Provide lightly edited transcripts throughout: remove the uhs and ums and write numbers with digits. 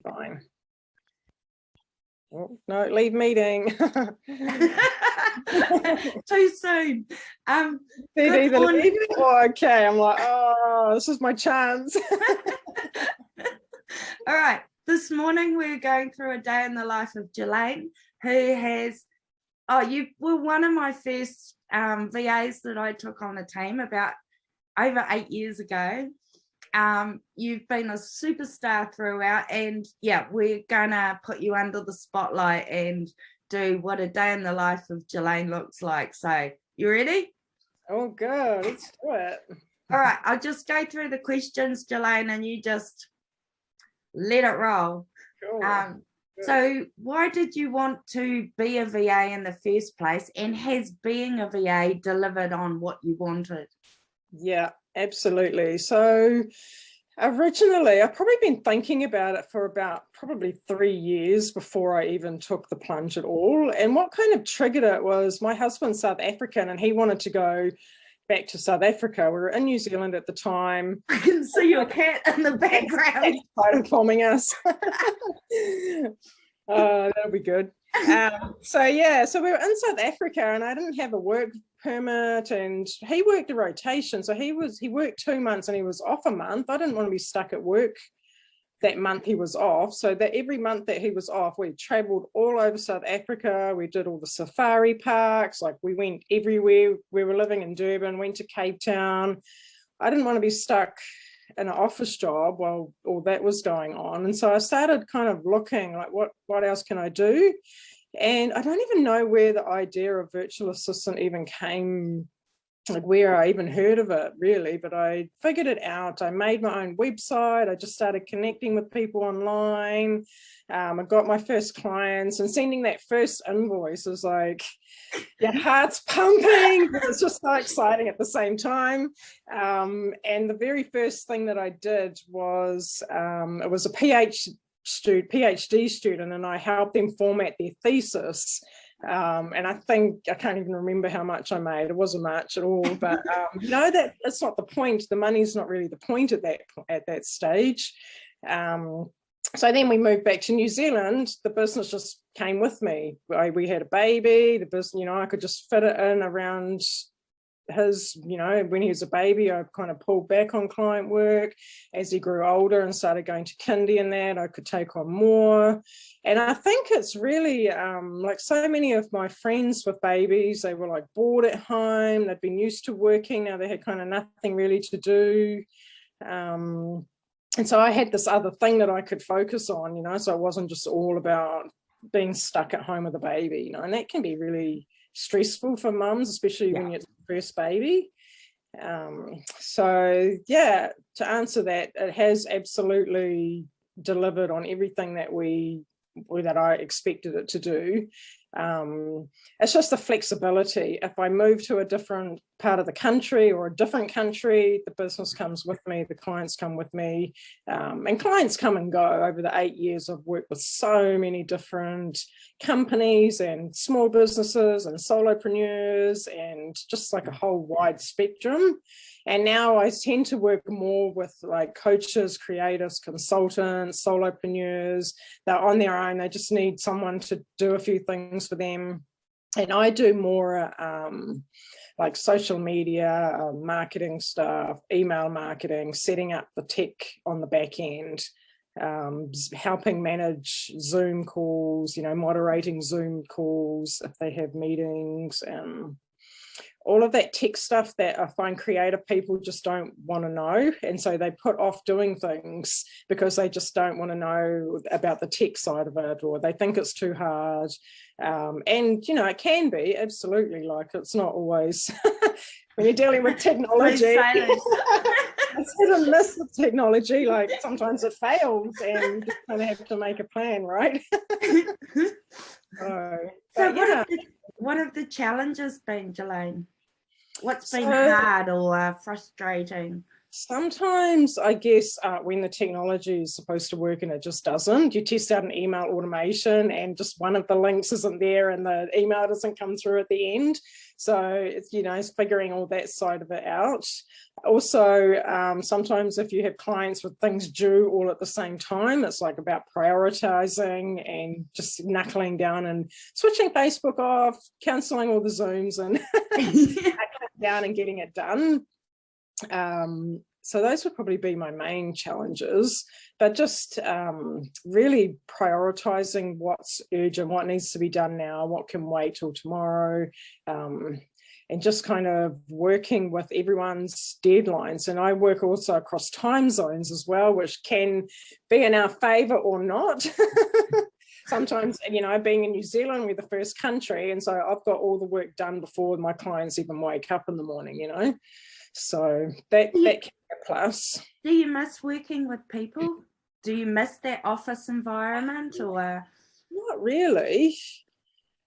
Fine. Oh, no, leave meeting. Too soon. Good morning. Oh, okay, I'm like, oh, this is my chance. All right, this morning we're going through a day in the life of Jilanne, who has, you were one of my first VAs that I took on the team about over 8 years ago. You've been a superstar throughout, and yeah, we're gonna put you under the spotlight and do what a day in the life of Jilanne looks like. So you ready? Oh, good. Let's do it. All right, I'll just go through the questions, Jilanne, and you just let it roll. Cool. So why did you want to be a VA in the first place, and has being a VA delivered on what you wanted? Yeah, absolutely. So originally, I've probably been thinking about it for about probably 3 years before I even took the plunge at all. And what kind of triggered it was my husband's South African and he wanted to go back to South Africa. We were in New Zealand at the time. I can see your cat in the background. Spider bombing us. That'll be good. So we were in South Africa and I didn't have a work permit, and he worked a rotation. So he worked 2 months and he was off a month. I didn't want to be stuck at work that month he was off. So that every month that he was off, we traveled all over South Africa. We did all the safari parks. Like we went everywhere. We were living in Durban, went to Cape Town. I didn't want to be stuck in an office job while all that was going on. And so I started kind of looking like, what else can I do? And I don't even know where the idea of virtual assistant even came, like where I even heard of it really, but I figured it out. I made my own website. I just started connecting with people online. I got my first clients, and sending that first invoice was like, your heart's pumping. It's just so exciting at the same time. And the very first thing that I did was, it was a PhD student, and I helped them format their thesis. And I think, I can't even remember how much I made. It wasn't much at all, but that that's not the point. The money's not really the point at that stage. So then we moved back to New Zealand. The business just came with me. We had a baby. The business, I could just fit it in around his, when he was a baby. I kind of pulled back on client work. As he grew older and started going to kindy and that, I could take on more. And I think it's really like so many of my friends with babies, they were like bored at home. They'd been used to working. Now they had kind of nothing really to do. And so I had this other thing that I could focus on, so it wasn't just all about being stuck at home with a baby, and that can be really stressful for mums, especially when you're the first baby. So yeah, to answer that, it has absolutely delivered on everything that I expected it to do. It's just the flexibility. If I move to a different part of the country or a different country, the business comes with me, the clients come with me, and clients come and go. Over the 8 years, I've worked with so many different companies and small businesses and solopreneurs and just like a whole wide spectrum. And now I tend to work more with like coaches, creators, consultants, solopreneurs. They're on their own. They just need someone to do a few things for them. And I do more like social media, marketing stuff, email marketing, setting up the tech on the back end, helping manage Zoom calls, moderating Zoom calls if they have meetings, all of that tech stuff that I find creative people just don't want to know. And so they put off doing things because they just don't want to know about the tech side of it, or they think it's too hard. And, it can be absolutely, like, it's not always when you're dealing with technology. It's hit and miss with technology. Like sometimes it fails and you kind of have to make a plan, right? What have the challenges been, Jilanne? What's been hard or frustrating? Sometimes, I guess, when the technology is supposed to work and it just doesn't, you test out an email automation and just one of the links isn't there and the email doesn't come through at the end. So it's, it's figuring all that side of it out. Also, sometimes if you have clients with things due all at the same time, it's like about prioritizing and just knuckling down and switching Facebook off, canceling all the Zooms and knuckling down and getting it done. So those would probably be my main challenges, but just really prioritizing what's urgent, what needs to be done now, what can wait till tomorrow, and just kind of working with everyone's deadlines. And I work also across time zones as well, which can be in our favor or not. Sometimes, being in New Zealand, we're the first country, and so I've got all the work done before my clients even wake up in the morning, So that can be a plus. Do you miss working with people? Do you miss that office environment, or? Not really.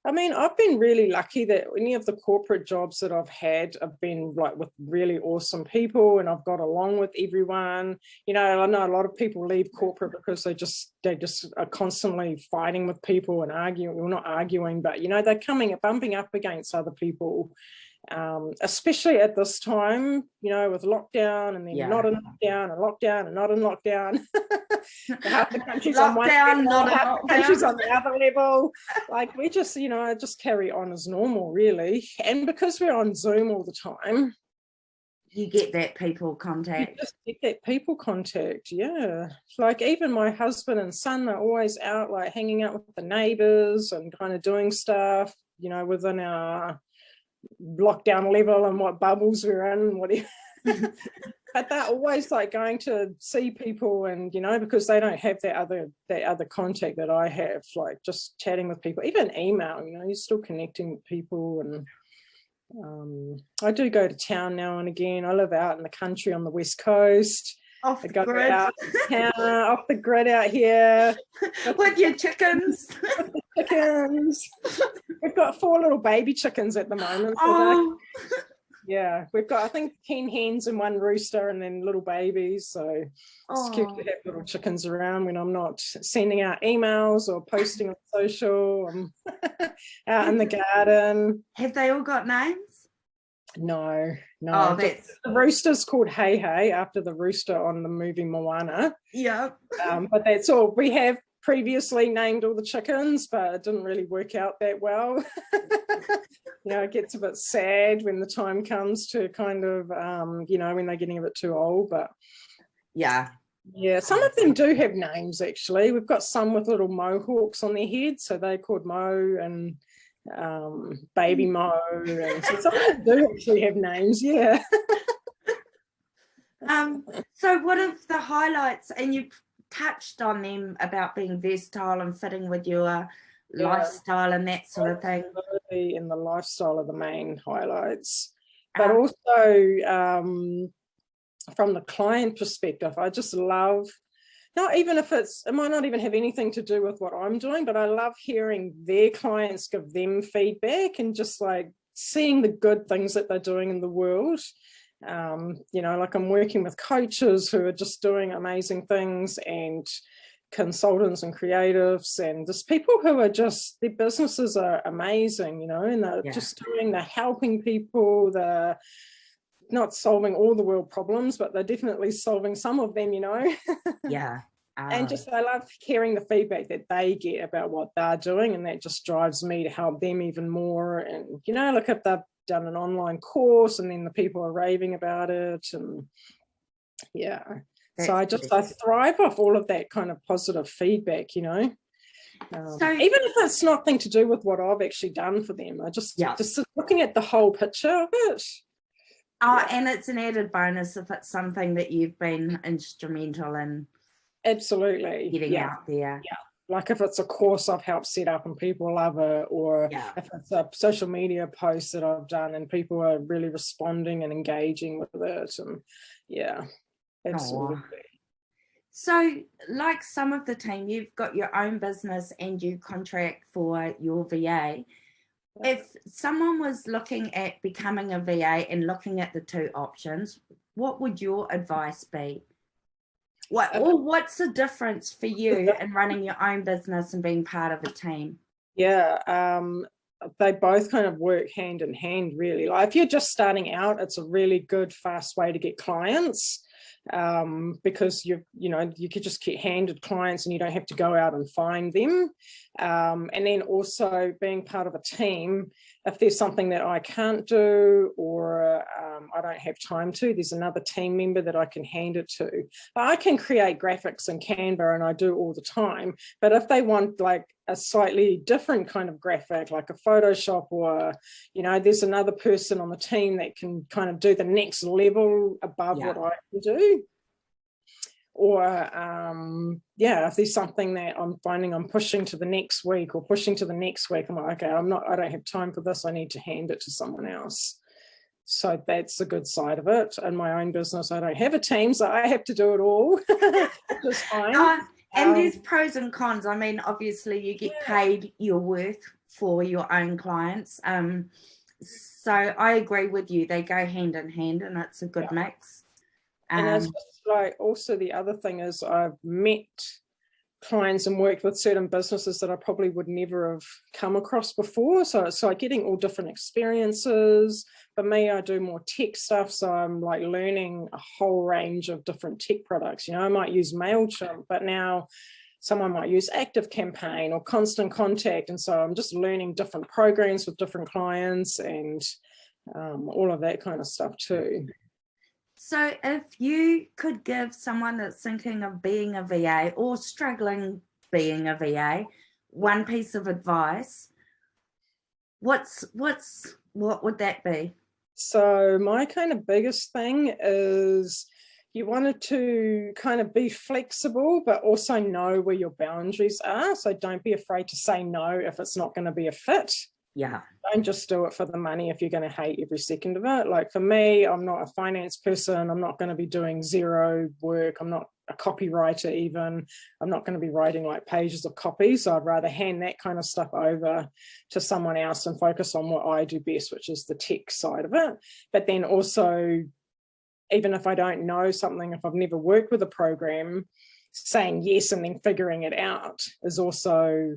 I mean, I've been really lucky that any of the corporate jobs that I've had have been like with really awesome people, and I've got along with everyone. I know a lot of people leave corporate because they just are constantly fighting with people and arguing. Well, not arguing, but they're bumping up against other people. Especially at this time, with lockdown and then not in lockdown and lockdown and not in lockdown. Half the country's on one level, half the country's on the other level. Like we just, just carry on as normal, really. And because we're on Zoom all the time, you get that people contact. You just get that people contact, yeah. Like even my husband and son are always out, like hanging out with the neighbours and kind of doing stuff, within our lockdown level and what bubbles we're in, whatever. But they're always like going to see people, and because they don't have that other contact that I have, like just chatting with people, even email, you're still connecting with people. And I do go to town now and again. I live out in the country on the west coast. Off the grid. Off the grid out here. With your chickens. With the chickens. We've got 4 little baby chickens at the moment. So yeah, we've got, I think, 10 hens and 1 rooster and then little babies. So it's cute to have little chickens around when I'm not sending out emails or posting on social. I'm out in the garden. Have they all got names? No. Oh, the rooster's called Hey Hey after the rooster on the movie Moana. Yeah. But that's all. We have previously named all the chickens, but it didn't really work out that well. It gets a bit sad when the time comes to kind of, when they're getting a bit too old. But yeah, some of them do have names actually. We've got some with little mohawks on their heads, so they're called Mo and Baby Mo, and so some of them do actually have names. Yeah. So what are the highlights, and you touched on them about being versatile and fitting with your lifestyle and that sort of thing? In the lifestyle are the main highlights, but also from the client perspective, I just love, not even if it might not even have anything to do with what I'm doing, but I love hearing their clients give them feedback and just like seeing the good things that they're doing in the world. Like I'm working with coaches who are just doing amazing things, and consultants and creatives, and just people who are just, their businesses are amazing, and they're helping people. They're not solving all the world problems, but they're definitely solving some of them, Yeah. And just I love hearing the feedback that they get about what they're doing, and that just drives me to help them even more. And like if they've done an online course and then the people are raving about it, and so I thrive off all of that kind of positive feedback, so even if it's nothing to do with what I've actually done for them, I just looking at the whole picture of it. And it's an added bonus if it's something that you've been instrumental in. Absolutely. Getting out there. Yeah. Like if it's a course I've helped set up and people love it, or if it's a social media post that I've done and people are really responding and engaging with it. And absolutely. So like some of the team, you've got your own business and you contract for your VA. If someone was looking at becoming a VA and looking at the 2 options, what would your advice be? What's the difference for you in running your own business and being part of a team? Yeah, they both kind of work hand in hand, really. Like if you're just starting out, it's a really good, fast way to get clients, because you could just get handed clients and you don't have to go out and find them. And then also being part of a team, if there's something that I can't do or I don't have time to, there's another team member that I can hand it to. But I can create graphics in Canva, and I do all the time. But if they want like a slightly different kind of graphic, like a Photoshop, or, there's another person on the team that can kind of do the next level above what I can do. Or if there's something that I'm finding I'm pushing to the next week, I'm like, okay, I don't have time for this, I need to hand it to someone else. So that's a good side of it. In my own business, I don't have a team, so I have to do it all, which is fine. And there's pros and cons. I mean, obviously you get paid your worth for your own clients. So I agree with you. They go hand in hand, and it's a good mix. And it's just like, also the other thing is I've met clients and worked with certain businesses that I probably would never have come across before. So getting all different experiences. For me, I do more tech stuff, so I'm like learning a whole range of different tech products. I might use MailChimp, but now someone might use ActiveCampaign or Constant Contact, and so I'm just learning different programs with different clients and all of that kind of stuff too. So if you could give someone that's thinking of being a VA or struggling being a VA one piece of advice, what would that be? So my kind of biggest thing is you wanted to kind of be flexible, but also know where your boundaries are. So don't be afraid to say no if it's not going to be a fit. Yeah. Don't just do it for the money if you're going to hate every second of it. Like for me, I'm not a finance person. I'm not going to be doing zero work. I'm not a copywriter even. I'm not going to be writing like pages of copy. So I'd rather hand that kind of stuff over to someone else and focus on what I do best, which is the tech side of it. But then also, even if I don't know something, if I've never worked with a program, saying yes and then figuring it out is also...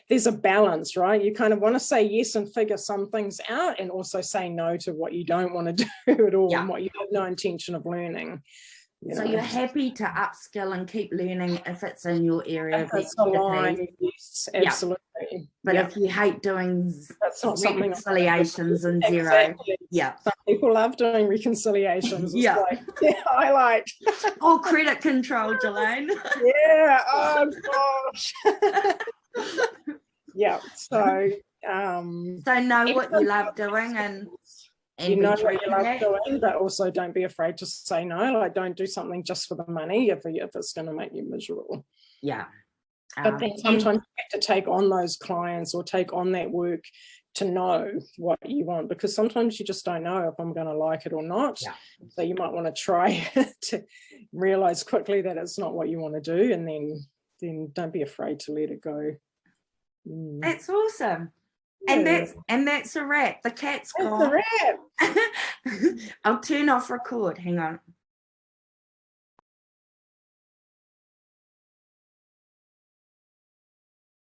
there's a balance, right? You kind of want to say yes and figure some things out, and also say no to what you don't want to do at all, and what you have no intention of learning. So you're happy to upskill and keep learning if it's in your area of expertise. Yes, absolutely. But if you hate doing that's not reconciliations and zero, some people love doing reconciliations. It's I like or credit control, Jilanne. Oh gosh. So know what you love doing, and you know what you love doing, but also don't be afraid to say no. Like, don't do something just for the money if it's going to make you miserable. But then sometimes you have to take on those clients or take on that work to know what you want, because sometimes you just don't know if I'm going to like it or not. So you might want to try to realize quickly that it's not what you want to do, and then don't be afraid to let it go. That's awesome. And that's a wrap. The cat's gone. That's a wrap. I'll turn off record. Hang on.